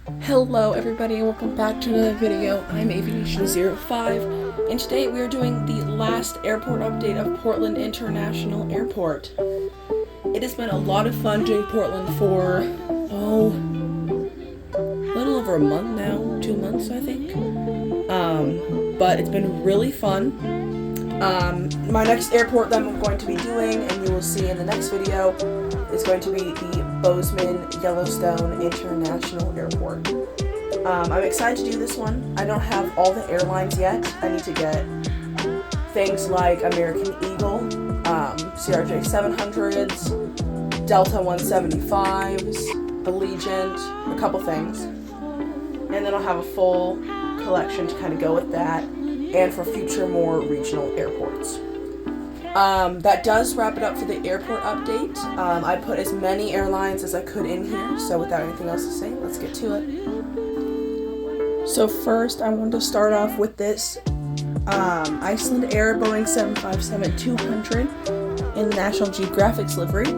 Hello everybody and welcome back to another video. I'm Aviation05 and today we are doing the last airport update of Portland International Airport. It has been a lot of fun doing Portland for, a little over a month now, 2 months I think. But it's been really fun. My next airport that I'm going to be doing, and you will see in the next video, is going to be the Bozeman Yellowstone International Airport. I'm excited to do this one. I don't have all the airlines yet. I need to get things like American Eagle, CRJ 700s, Delta 175s, Allegiant, a couple things. And then I'll have a full collection to kind of go with that, and for future more regional airports. That does wrap it up for the airport update. I put as many airlines as I could in here, so without anything else to say, let's get to it. So first, I want to start off with this Iceland Air Boeing 757-200 in the National Geographic's livery.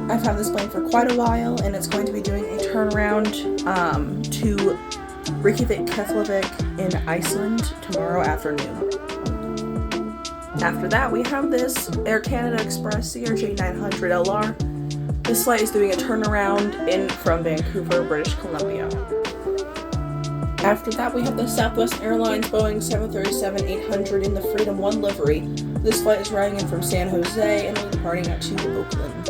I've had this plane for quite a while, and it's going to be doing a turnaround to Reykjavik Keflavik in Iceland tomorrow afternoon. After that, we have this Air Canada Express CRJ 900 LR. This flight is doing a turnaround in from Vancouver, British Columbia. After that, we have the Southwest Airlines Boeing 737-800 in the Freedom 1 livery. This flight is arriving in from San Jose and will be departing out to Oakland.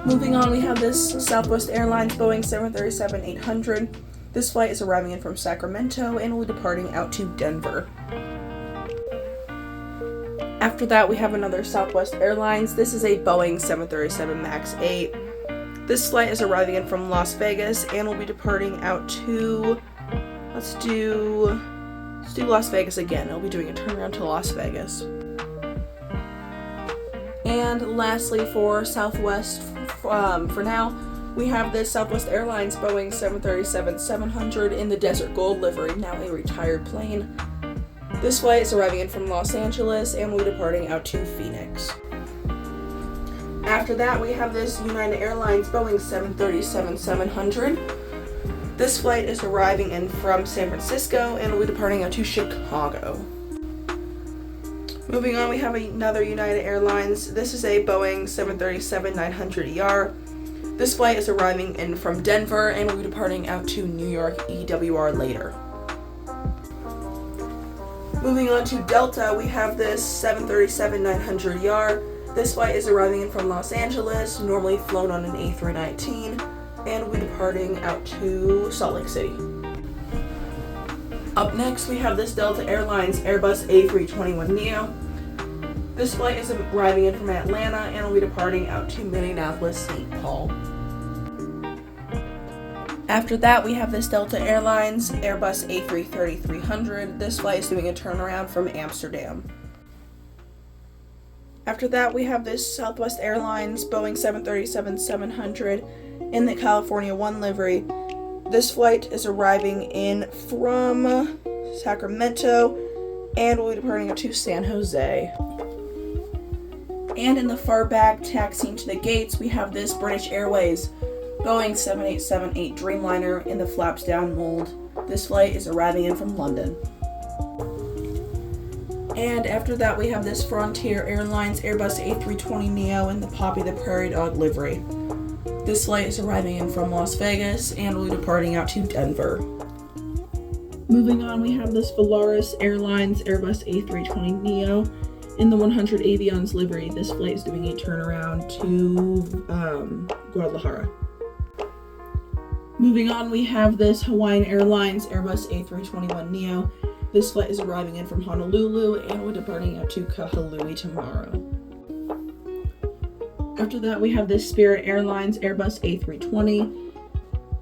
Moving on, we have this Southwest Airlines Boeing 737-800. This flight is arriving in from Sacramento and will be departing out to Denver. After that, we have another Southwest Airlines. This is a Boeing 737 MAX 8. This flight is arriving in from Las Vegas and will be departing out to, let's do Las Vegas again. It'll be doing a turnaround to Las Vegas. And lastly, for Southwest, for now, we have this Southwest Airlines Boeing 737-700 in the Desert Gold livery, now a retired plane. This flight is arriving in from Los Angeles and will be departing out to Phoenix. After that, we have this United Airlines Boeing 737-700. This flight is arriving in from San Francisco and will be departing out to Chicago. Moving on, we have another United Airlines. This is a Boeing 737-900ER. This flight is arriving in from Denver and will be departing out to New York EWR later. Moving on to Delta, we have this 737-900ER. This flight is arriving in from Los Angeles, normally flown on an A319, and will be departing out to Salt Lake City. Up next, we have this Delta Airlines Airbus A321neo. This flight is arriving in from Atlanta and will be departing out to Minneapolis-St. Paul. After that, we have this Delta Airlines Airbus A330-300. This flight is doing a turnaround from Amsterdam. After that, we have this Southwest Airlines Boeing 737-700 in the California 1 livery. This flight is arriving in from Sacramento and will be departing out to San Jose. And in the far back, taxiing to the gates, we have this British Airways Boeing 787-8 Dreamliner in the flaps down mold. This flight is arriving in from London. And after that, we have this Frontier Airlines Airbus A320neo in the Poppy the Prairie Dog livery. This flight is arriving in from Las Vegas and will be departing out to Denver. Moving on, we have this Volaris Airlines Airbus A320neo in the 100 Avions livery. This flight is doing a turnaround to Guadalajara. Moving on, we have this Hawaiian Airlines Airbus A321neo. This flight is arriving in from Honolulu and will be departing out to Kahului tomorrow. After that, we have this Spirit Airlines Airbus A320.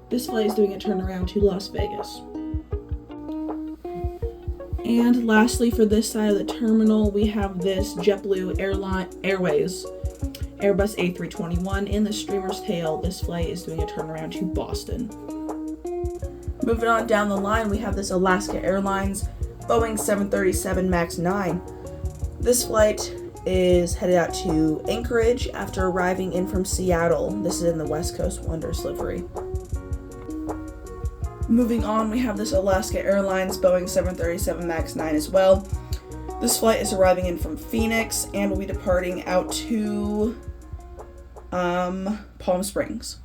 This flight is doing a turnaround to Las Vegas. And lastly, for this side of the terminal, we have this JetBlue Airways Airbus A321 in the Streamer's Tail. This flight is doing a turnaround to Boston. Moving on down the line, we have this Alaska Airlines Boeing 737 MAX 9. This flight is headed out to Anchorage after arriving in from Seattle. This is in the West Coast Wonders livery. Moving on, we have this Alaska Airlines Boeing 737 MAX 9 as well. This flight is arriving in from Phoenix and will be departing out to Palm Springs.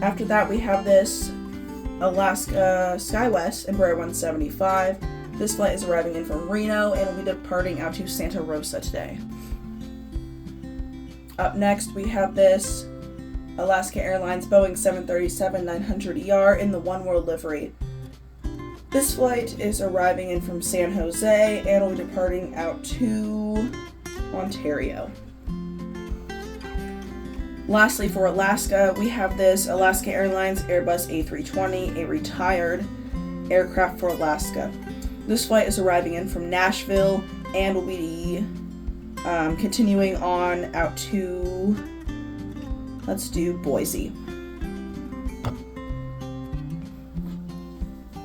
After that, we have this Alaska SkyWest Embraer 175. This flight is arriving in from Reno and will be departing out to Santa Rosa today. Up next, we have this Alaska Airlines Boeing 737-900ER in the One World livery. This flight is arriving in from San Jose and will be departing out to Ontario. Lastly, for Alaska, we have this Alaska Airlines Airbus A320, a retired aircraft for Alaska. This flight is arriving in from Nashville and will be continuing on out to, let's do Boise.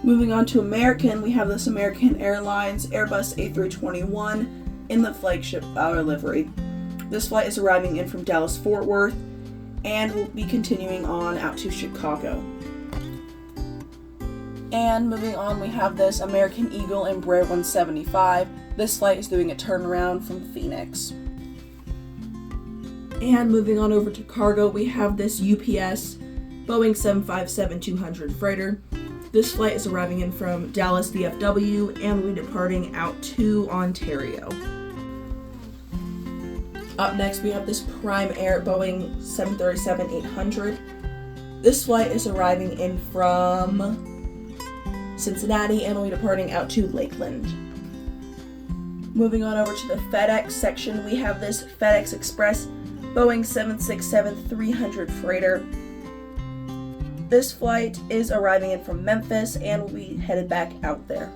Moving on to American, we have this American Airlines Airbus A321 in the flagship Valor livery. This flight is arriving in from Dallas-Fort Worth and will be continuing on out to Chicago. And moving on, we have this American Eagle Embraer 175. This flight is doing a turnaround from Phoenix. And moving on over to cargo, we have this UPS Boeing 757-200 freighter. This flight is arriving in from Dallas DFW and will be departing out to Ontario. Up next, we have this Prime Air Boeing 737-800. This flight is arriving in from Cincinnati and will be departing out to Lakeland. Moving on over to the FedEx section, we have this FedEx Express Boeing 767-300 freighter. This flight is arriving in from Memphis and will be headed back out there.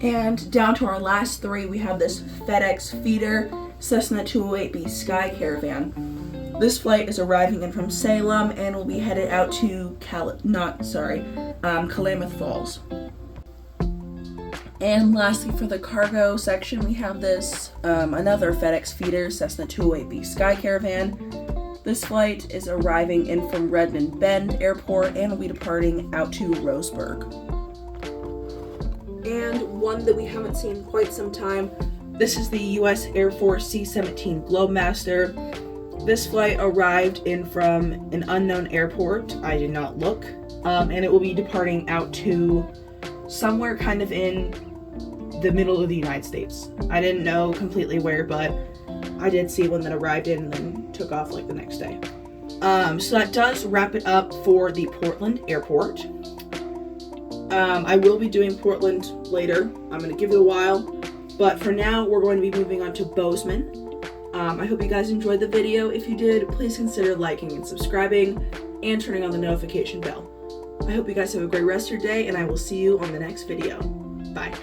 And down to our last three, we have this FedEx Feeder Cessna 208B Sky Caravan. This flight is arriving in from Salem and will be headed out to Klamath Falls. And lastly, for the cargo section, we have this another FedEx Feeder Cessna 208B Sky Caravan. This flight is arriving in from Redmond Bend Airport and will be departing out to Roseburg. And one that we haven't seen in quite some time, this is the U.S. Air Force C-17 Globemaster. This flight arrived in from an unknown airport, I did not look, and it will be departing out to somewhere kind of in the middle of the United States. I didn't know completely where, but I did see one that arrived in and then took off like the next day. So that does wrap it up for the Portland airport. I will be doing Portland later. I'm going to give it a while, but for now we're going to be moving on to Bozeman. I hope you guys enjoyed the video. If you did, please consider liking and subscribing and turning on the notification bell. I hope you guys have a great rest of your day, and I will see you on the next video. Bye.